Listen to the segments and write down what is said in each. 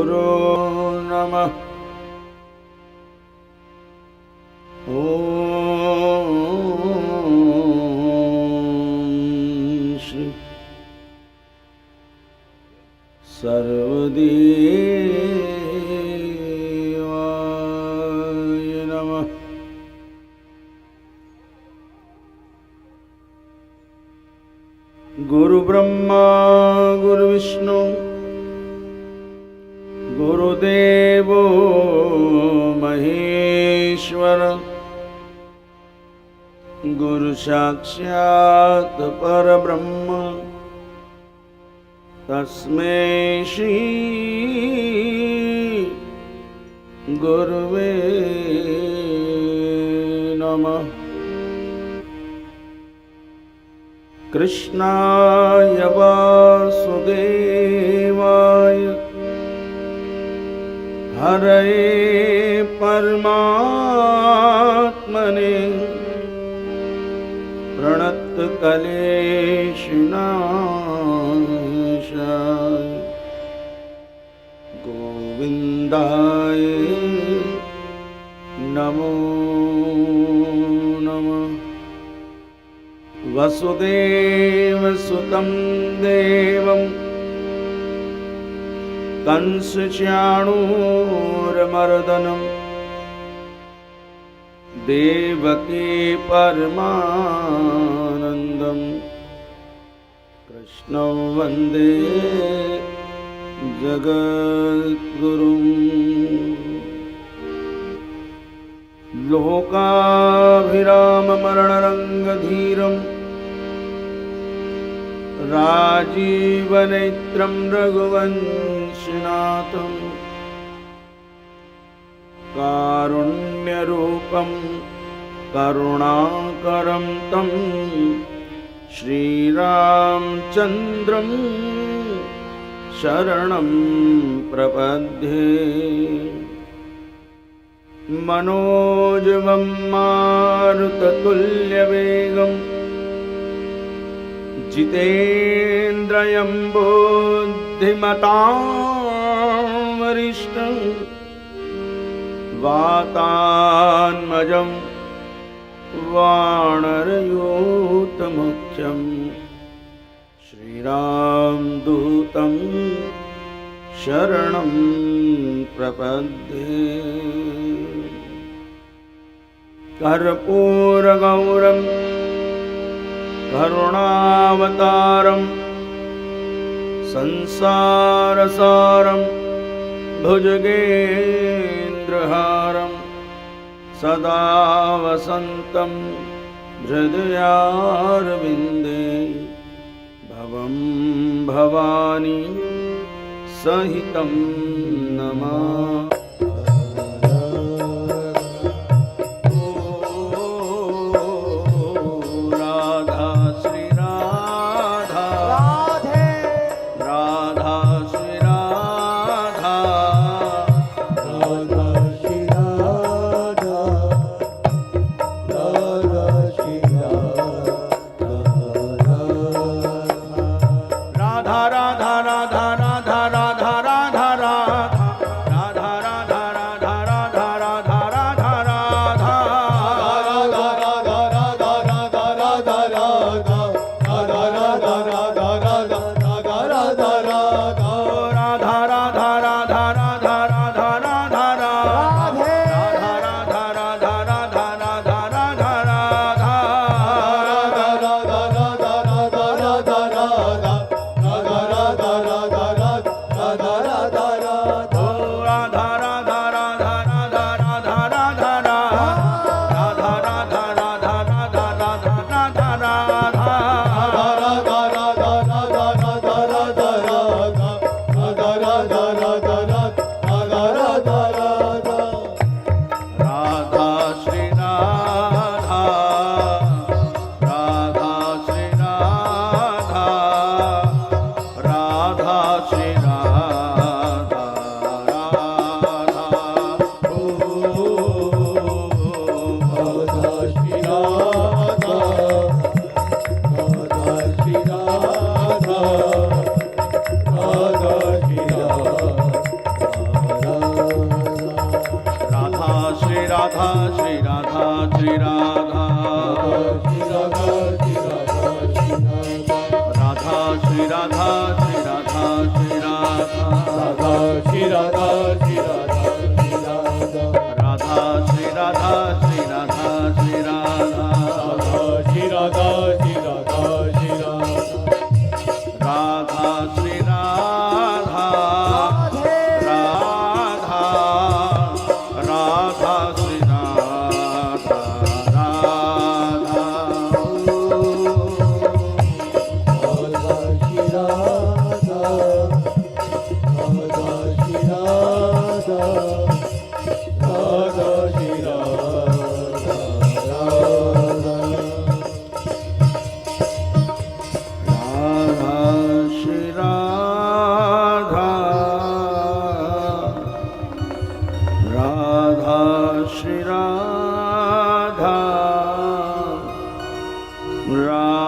गुरुर्गुरो नमः। ओम श्री सर्वदेवाय नमः। गुरु ब्रह्मा गुरु विष्णु गुरुदेवो महेश्वर गुरु साक्षात् परब्रह्म तस्मै श्री गुरुवे नमः। कृष्णाय वासुदेवाय हरे परमात्मने प्रणतक्लेशनाशाय गोविन्दाय नमो नमः। वसुदेवसुतं देवं कंसचाणूरमर्दनं देवकी परमानन्दं कृष्णं वन्दे जगद्गुरुं। लोकाभिराममरणरङ्गधीरं राजीवनेत्रं रघुवंशनाथं कारुण्यरूपं करुणाकरं तं श्रीरामचन्द्रं शरणं प्रपद्ये। मनोजवं मारुततुल्यवेगं जितेन्द्रियं बुद्धिमतां वरिष्ठं वातात्मजं वानरयूथमुख्यं श्रीरामदूतं शरणं प्रपद्ये। कर्पूरगौरं करुणावतारं संसारसारं भुजगेन्द्रहारं सदा वसन्तं हृदयारविन्दे भवं भवानी सहितं नमामि। राधा राधा राधा राधा राधा राधा राधा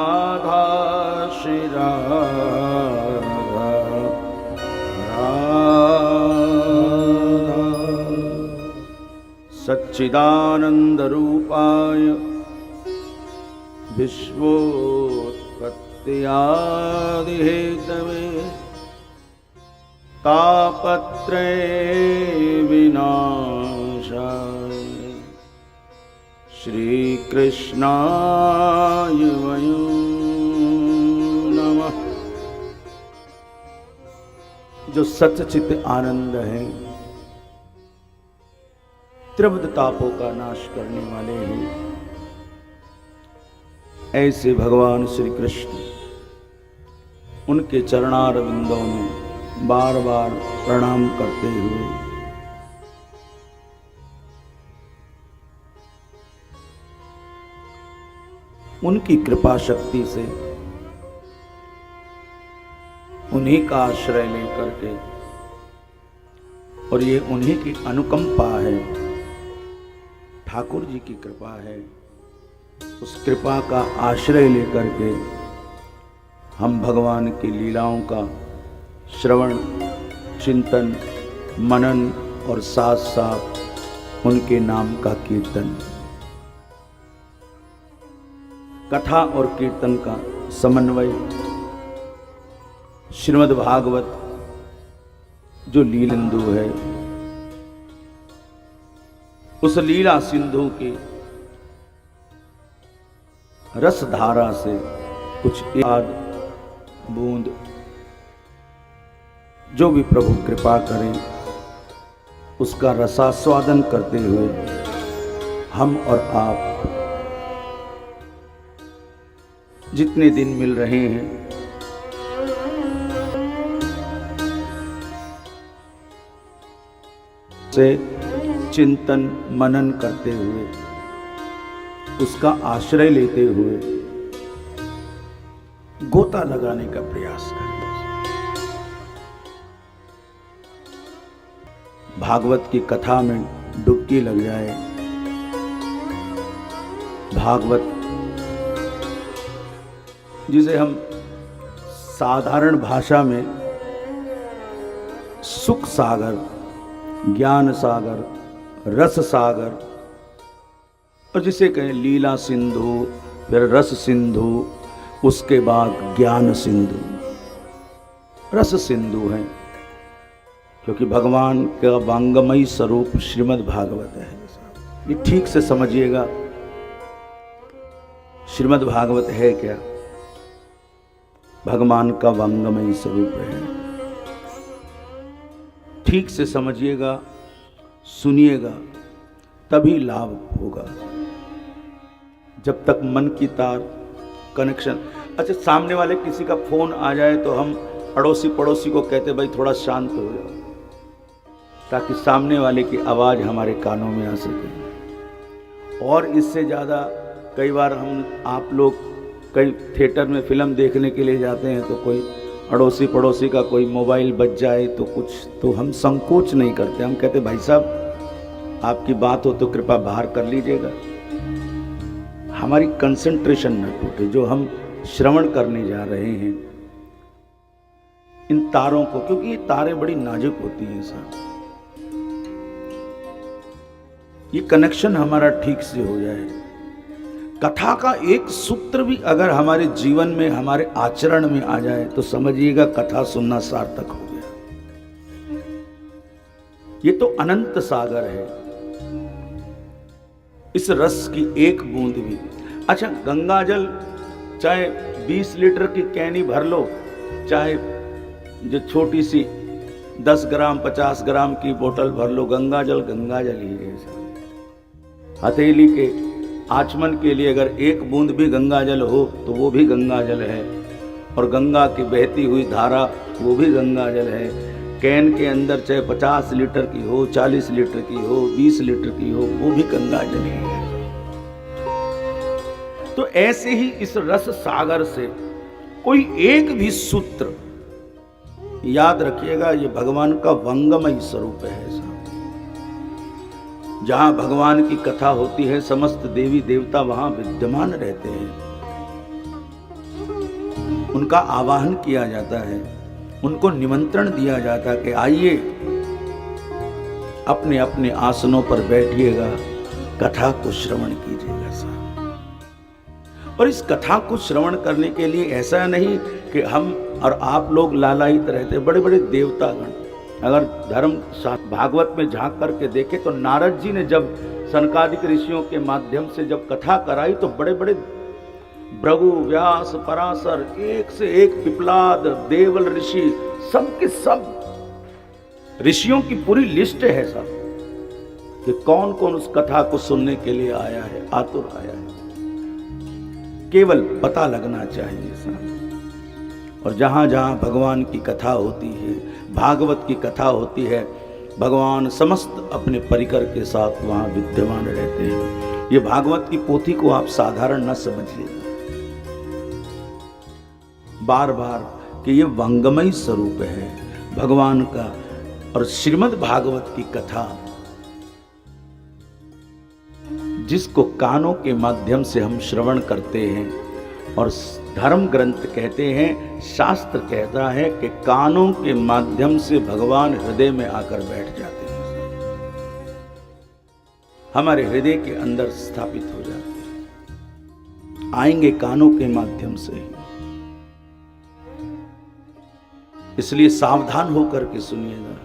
राधा श्री राधा सच्चिदानंद रूपाय विश्वोत्पत्त्यादि हेतवे तापत्रय विनाशाय श्री कृष्णाय वयं नमः। जो सच्चित आनंद है, त्रिविध तापों का नाश करने वाले हैं, ऐसे भगवान श्री कृष्ण उनके चरणारविंदों में बार बार प्रणाम करते हुए उनकी कृपा शक्ति से उन्हीं का आश्रय लेकर के, और ये उन्हीं की अनुकंपा है, ठाकुर जी की कृपा है, उस कृपा का आश्रय लेकर के हम भगवान की लीलाओं का श्रवण, चिंतन, मनन और साथ साथ उनके नाम का कीर्तन, कथा और कीर्तन का समन्वय, श्रीमद् भागवत जो लीलेंदु है, उस लीला सिंधु की रस धारा से कुछ याद बूंद जो भी प्रभु कृपा करें उसका रसास्वादन करते हुए हम और आप जितने दिन मिल रहे हैं से चिंतन मनन करते हुए, उसका आश्रय लेते हुए गोता लगाने का प्रयास करें। भागवत की कथा में डुबकी लग जाए। भागवत जिसे हम साधारण भाषा में सुख सागर, ज्ञान सागर, रस सागर, और जिसे कहें लीला सिंधु, फिर रस सिंधु, उसके बाद ज्ञान सिंधु, रस सिंधु है, क्योंकि भगवान का वांगमयी स्वरूप श्रीमद् भागवत है। ये ठीक से समझिएगा, श्रीमद् भागवत है क्या? भगवान का वांगमयी स्वरूप है। ठीक से समझिएगा, सुनिएगा, तभी लाभ होगा। जब तक मन की तार कनेक्शन, अच्छा सामने वाले किसी का फोन आ जाए तो हम अड़ोसी पड़ोसी को कहते भाई थोड़ा शांत हो जाओ, ताकि सामने वाले की आवाज़ हमारे कानों में आ सके। और इससे ज़्यादा कई बार आप लोग कई थिएटर में फिल्म देखने के लिए जाते हैं तो कोई अड़ोसी पड़ोसी का कोई मोबाइल बज जाए तो कुछ, तो हम संकोच नहीं करते, हम कहते भाई साहब आपकी बात हो तो कृपा बाहर कर लीजिएगा। हमारी कंसंट्रेशन न टूटे, जो हम श्रवण करने जा रहे हैं इन तारों को, क्योंकि ये तारें बड़ी नाजुक होती हैं साहब, ये कनेक्शन हमारा ठीक से हो जाए। कथा का एक सूत्र भी अगर हमारे जीवन में, हमारे आचरण में आ जाए तो समझिएगा कथा सुनना सार्थक हो गया। ये तो अनंत सागर है, इस रस की एक बूंद भी। अच्छा गंगा जल चाहे 20 लीटर की कैनी भर लो, चाहे जो छोटी सी 10 ग्राम 50 ग्राम की बोतल भर लो, गंगा जल ही है। हथेली के आचमन के लिए अगर एक बूंद भी गंगा जल हो तो वो भी गंगा जल है, और गंगा की बहती हुई धारा वो भी गंगा जल है। कैन के अंदर चाहे 50 लीटर की हो, 40 लीटर की हो, 20 लीटर की हो, वो भी गंगा जल ही है। तो ऐसे ही इस रस सागर से कोई एक भी सूत्र, याद रखिएगा, ये भगवान का वंगमय स्वरूप है। जहां भगवान की कथा होती है, समस्त देवी देवता वहां विद्यमान रहते हैं, उनका आवाहन किया जाता है, उनको निमंत्रण दिया जाता है कि आइए, अपने अपने आसनों पर बैठिएगा, कथा को श्रवण कीजिएगा साहब। और इस कथा को श्रवण करने के लिए ऐसा नहीं कि हम और आप लोग लालायित रहते। बड़े बड़े देवतागण, अगर धर्म भागवत में झांक करके देखे तो नारद जी ने जब सनकादिक ऋषियों के माध्यम से जब कथा कराई तो बड़े बड़े भृगु, व्यास, पराशर, एक से एक पिपलाद, देवल ऋषि, सबके सब ऋषियों की पूरी लिस्ट है सब, कि कौन कौन उस कथा को सुनने के लिए आया है, आतुर आया है। केवल पता लगना चाहिए साहब। और जहां जहां भगवान की कथा होती है, भागवत की कथा होती है, भगवान समस्त अपने परिकर के साथ वहां विद्यमान रहते हैं। ये भागवत की पोथी को आप साधारण न समझिए बार बार, कि ये वंगमय स्वरूप है भगवान का। और श्रीमद् भागवत की कथा जिसको कानों के माध्यम से हम श्रवण करते हैं, और धर्म ग्रंथ कहते हैं, शास्त्र कहता है कि कानों के माध्यम से भगवान हृदय में आकर बैठ जाते हैं, हमारे हृदय के अंदर स्थापित हो जाते हैं, आएंगे कानों के माध्यम से ही। इसलिए सावधान होकर के सुनिएगा,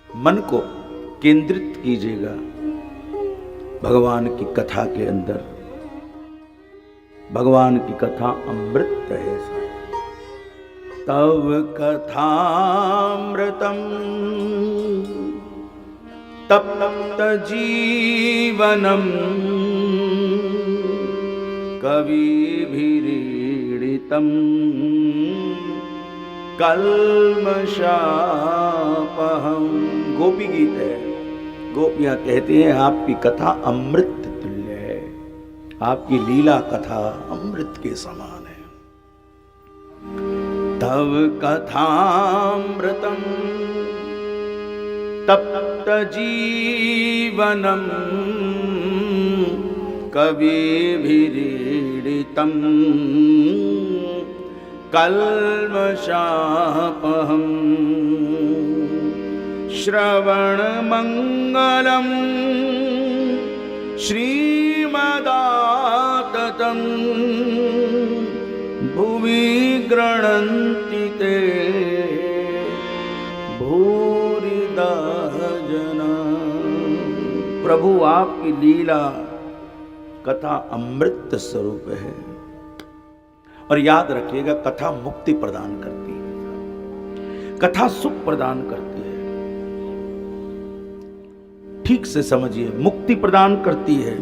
मन को केंद्रित कीजिएगा भगवान की कथा के अंदर। भगवान की कथा अमृत है। तव कथामृतम तप्त जीवनम कविभिरीडितम कल्मषापहम। गोपी गीत है, गोपियां कहती हैं आपकी कथा अमृत तुल्य है, आपकी लीला कथा अमृत के समान है। तव कथामृतम तप्त जीवनम कविभिरीडितम कल्मषापहम्। श्रवणमङ्गलं श्रीमदाततं भुवि गृह्णन्ति ते भूरिदा जना। प्रभु आपकी लीला कथा अमृत स्वरूप है। और याद रखिएगा, कथा मुक्ति प्रदान करती है, कथा सुख प्रदान करती है। ठीक से समझिए, मुक्ति प्रदान करती है,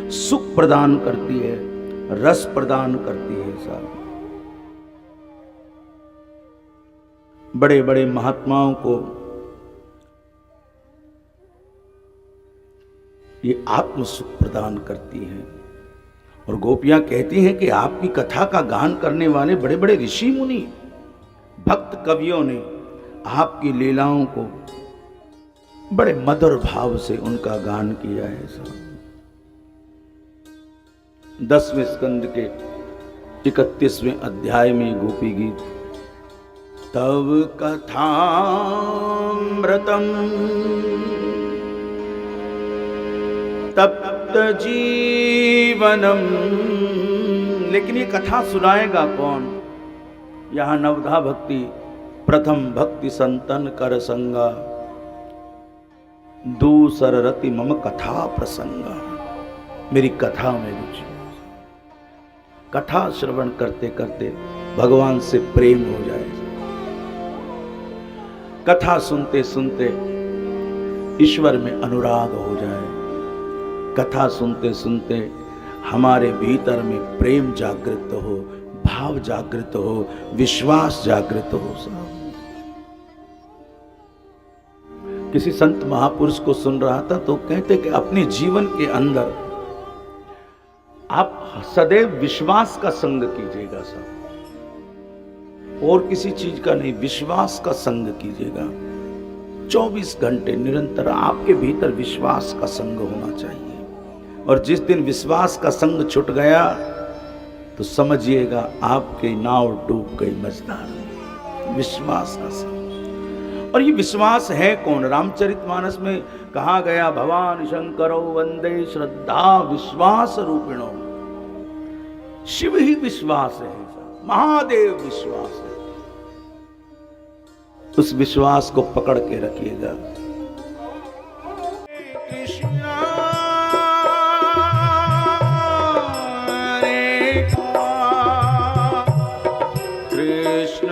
सुख प्रदान करती है, रस प्रदान करती है साहब। बड़े बड़े महात्माओं को ये आत्म सुख प्रदान करती है। और गोपियां कहती हैं कि आपकी कथा का गान करने वाले बड़े बड़े ऋषि मुनि भक्त कवियों ने आपकी लीलाओं को बड़े मधुर भाव से उनका गान किया है साहब। 10वें स्कंद के 31वें अध्याय में गोपी गीत। तव कथामृतम तप्त जीवनम। लेकिन ये कथा सुनाएगा कौन? यहां नवधा भक्ति, प्रथम भक्ति संतन कर संगा, दूसर रति मम कथा प्रसंगा। मेरी कथा में रुचि। कथा श्रवण करते करते भगवान से प्रेम हो जाए, कथा सुनते सुनते ईश्वर में अनुराग हो जाए, कथा सुनते सुनते हमारे भीतर में प्रेम जागृत हो, भाव जागृत हो, विश्वास जागृत हो। साहब किसी संत महापुरुष को सुन रहा था तो कहते कि अपने जीवन के अंदर आप सदैव विश्वास का संग कीजिएगा साहब, और किसी चीज का नहीं, विश्वास का संग कीजिएगा। 24 घंटे निरंतर आपके भीतर विश्वास का संग होना चाहिए, और जिस दिन विश्वास का संग छूट गया तो समझिएगा आपकी नाव डूब गई मझधार। विश्वास का संग, और ये विश्वास है कौन? रामचरितमानस में कहा गया, भवान शंकरो वंदे श्रद्धा विश्वास रूपिणो। शिव ही विश्वास है, महादेव विश्वास है। उस विश्वास को पकड़ के रखिएगा। कृष्ण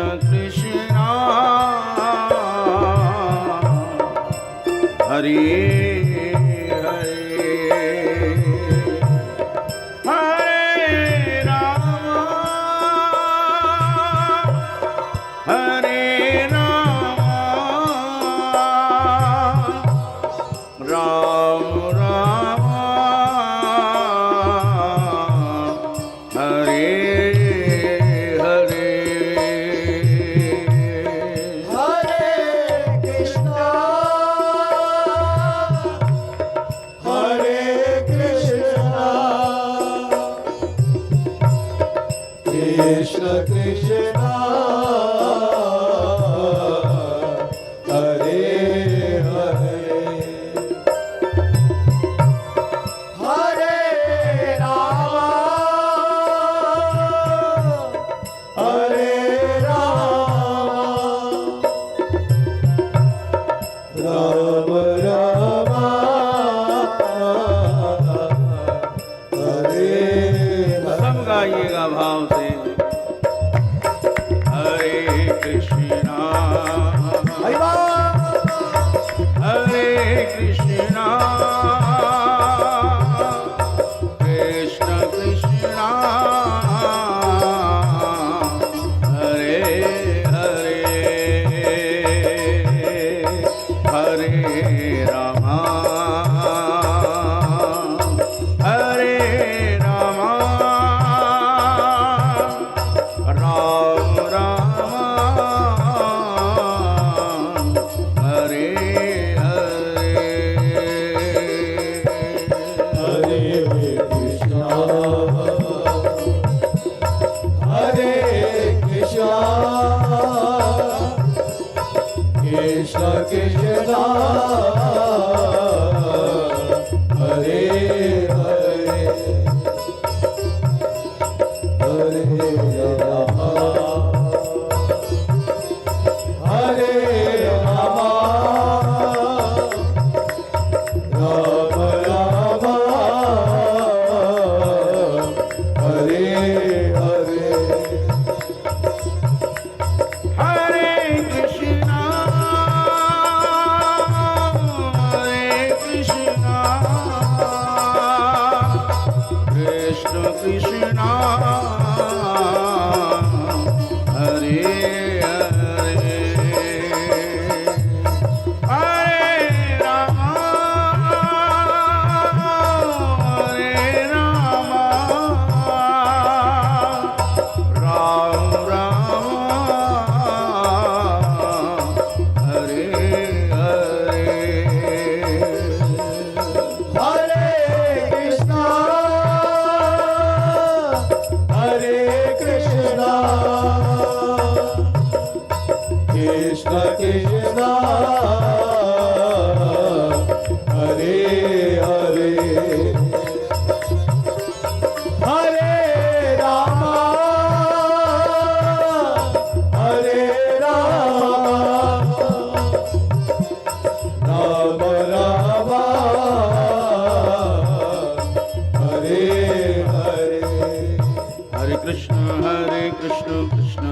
कृष्ण हरे कृष्ण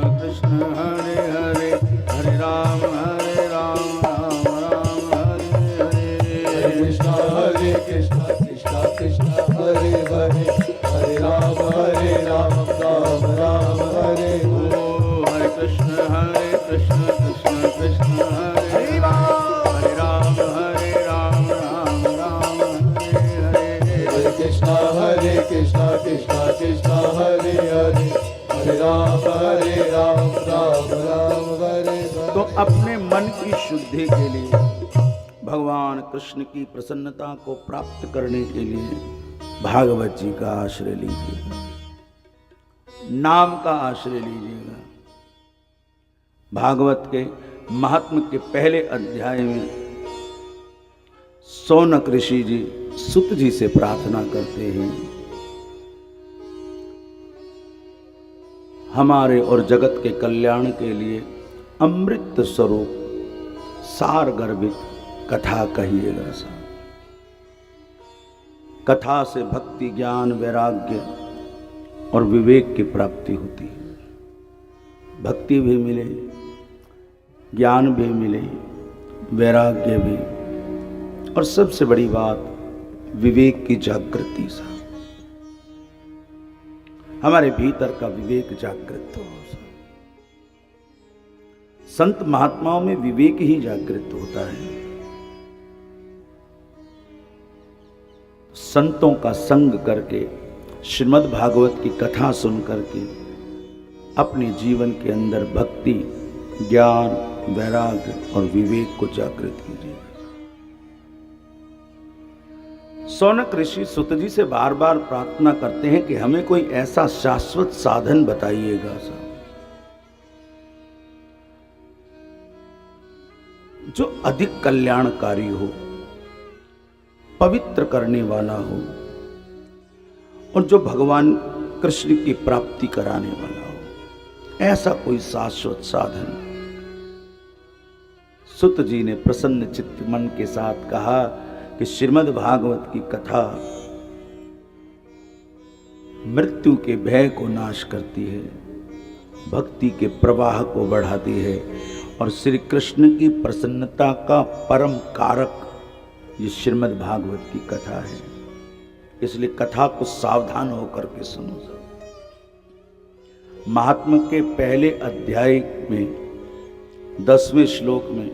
कृष्ण हरे हरे, हरे राम राम राम। की शुद्धि के लिए, भगवान कृष्ण की प्रसन्नता को प्राप्त करने के लिए भागवत जी का आश्रय लीजिएगा, नाम का आश्रय लीजिएगा। भागवत के महात्म के पहले अध्याय में शौनक ऋषि जी सुत जी से प्रार्थना करते हैं, हमारे और जगत के कल्याण के लिए अमृत स्वरूप सार गर्भित कथा कहिएगा। कथा से भक्ति, ज्ञान, वैराग्य और विवेक की प्राप्ति होती है। भक्ति भी मिले, ज्ञान भी मिले, वैराग्य भी, और सबसे बड़ी बात विवेक की जागृति सा, हमारे भीतर का विवेक जागृत हो। संत महात्माओं में विवेक ही जागृत होता है। संतों का संग करके, श्रीमद् भागवत की कथा सुन करके अपने जीवन के अंदर भक्ति, ज्ञान, वैराग्य और विवेक को जागृत कीजिए। शौनक ऋषि सुत जी से बार बार प्रार्थना करते हैं कि हमें कोई ऐसा शाश्वत साधन बताइएगा जो अधिक कल्याणकारी हो, पवित्र करने वाला हो और जो भगवान कृष्ण की प्राप्ति कराने वाला हो, ऐसा कोई शाश्वत साधन। सुत जी ने प्रसन्न चित्त मन के साथ कहा कि श्रीमद् भागवत की कथा मृत्यु के भय को नाश करती है, भक्ति के प्रवाह को बढ़ाती है और श्री कृष्ण की प्रसन्नता का परम कारक ये श्रीमद् भागवत की कथा है। इसलिए कथा को सावधान होकर के सुनो। महात्मा के पहले अध्याय में 10वें श्लोक में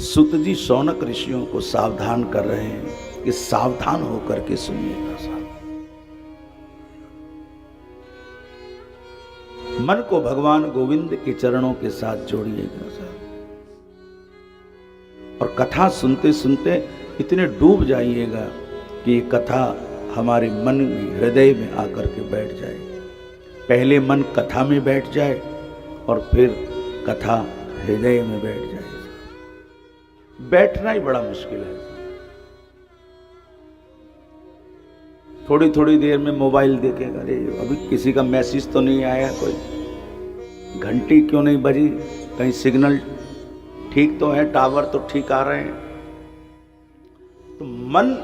सुत जी शौनक ऋषियों को सावधान कर रहे हैं कि सावधान होकर के सुनिएगा साहब। मन को भगवान गोविंद के चरणों के साथ जोड़िएगा साहब, और कथा सुनते सुनते इतने डूब जाइएगा कि ये कथा हमारे मन में, हृदय में आकर के बैठ जाए। पहले मन कथा में बैठ जाए और फिर कथा हृदय में बैठ जाए। बैठना ही बड़ा मुश्किल है। थोड़ी थोड़ी देर में मोबाइल देखेगा, अरे अभी किसी का मैसेज तो नहीं आया, कोई घंटी क्यों नहीं बजी, कहीं सिग्नल ठीक तो है, टावर तो ठीक आ रहे हैं। तो मन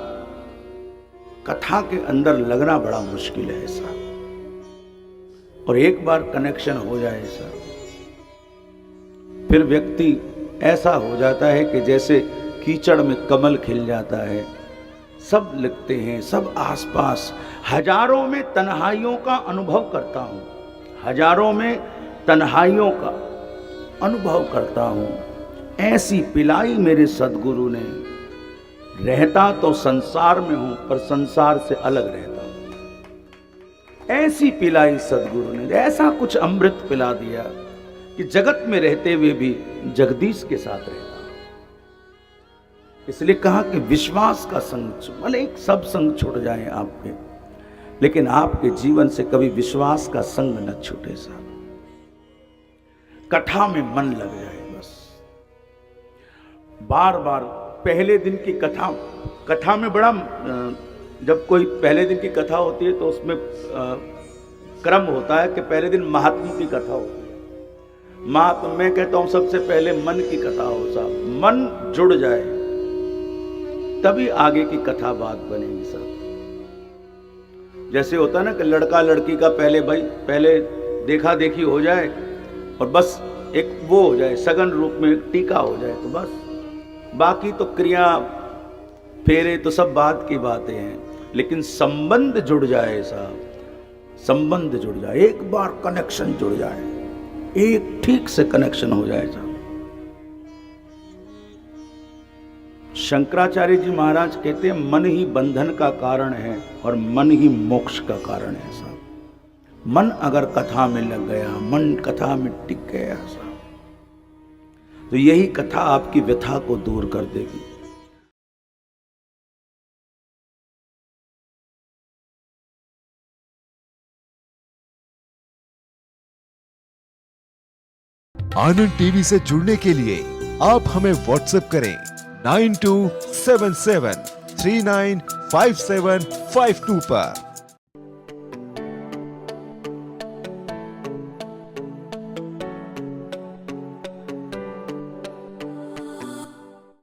कथा के अंदर लगना बड़ा मुश्किल है ऐसा। और एक बार कनेक्शन हो जाए ऐसा, फिर व्यक्ति ऐसा हो जाता है कि जैसे कीचड़ में कमल खिल जाता है। सब लिखते हैं, सब आसपास, हजारों में तन्हाइयों का अनुभव करता हूं, हजारों में तन्हाइयों का अनुभव करता हूं। ऐसी पिलाई मेरे सदगुरु ने, रहता तो संसार में हूं पर संसार से अलग रहता हूं। ऐसी पिलाई सदगुरु ने, ऐसा कुछ अमृत पिला दिया कि जगत में रहते हुए भी जगदीश के साथ रहता। इसलिए कहा कि विश्वास का संग, भले एक सब संग छूट जाए आपके, लेकिन आपके जीवन से कभी विश्वास का संग न छूटे साहब। कथा में मन लग जाए बस। बार बार पहले दिन की कथा में बड़ा, जब कोई पहले दिन की कथा होती है तो उसमें क्रम होता है कि पहले दिन महात्मा की कथा होती है। महात्मा, मैं कहता हूं सबसे पहले मन की कथा हो साहब। मन जुड़ जाए तभी आगे की कथा बात बनेगी साहब। जैसे होता है ना कि लड़का लड़की का पहले देखा देखी हो जाए और बस एक वो हो जाए, सगन रूप में एक टीका हो जाए, तो बस बाकी तो क्रिया फेरे तो सब बात की बातें हैं। लेकिन संबंध जुड़ जाए साहब, संबंध जुड़ जाए, एक बार कनेक्शन जुड़ जाए, एक ठीक से कनेक्शन हो जाए साहब। शंकराचार्य जी महाराज कहते हैं मन ही बंधन का कारण है और मन ही मोक्ष का कारण है साहब। मन अगर कथा में लग गया, मन कथा में टिक गया साहब, तो यही कथा आपकी व्यथा को दूर कर देगी। आनंद टीवी से जुड़ने के लिए आप हमें व्हाट्सएप करें 9277395752 पर।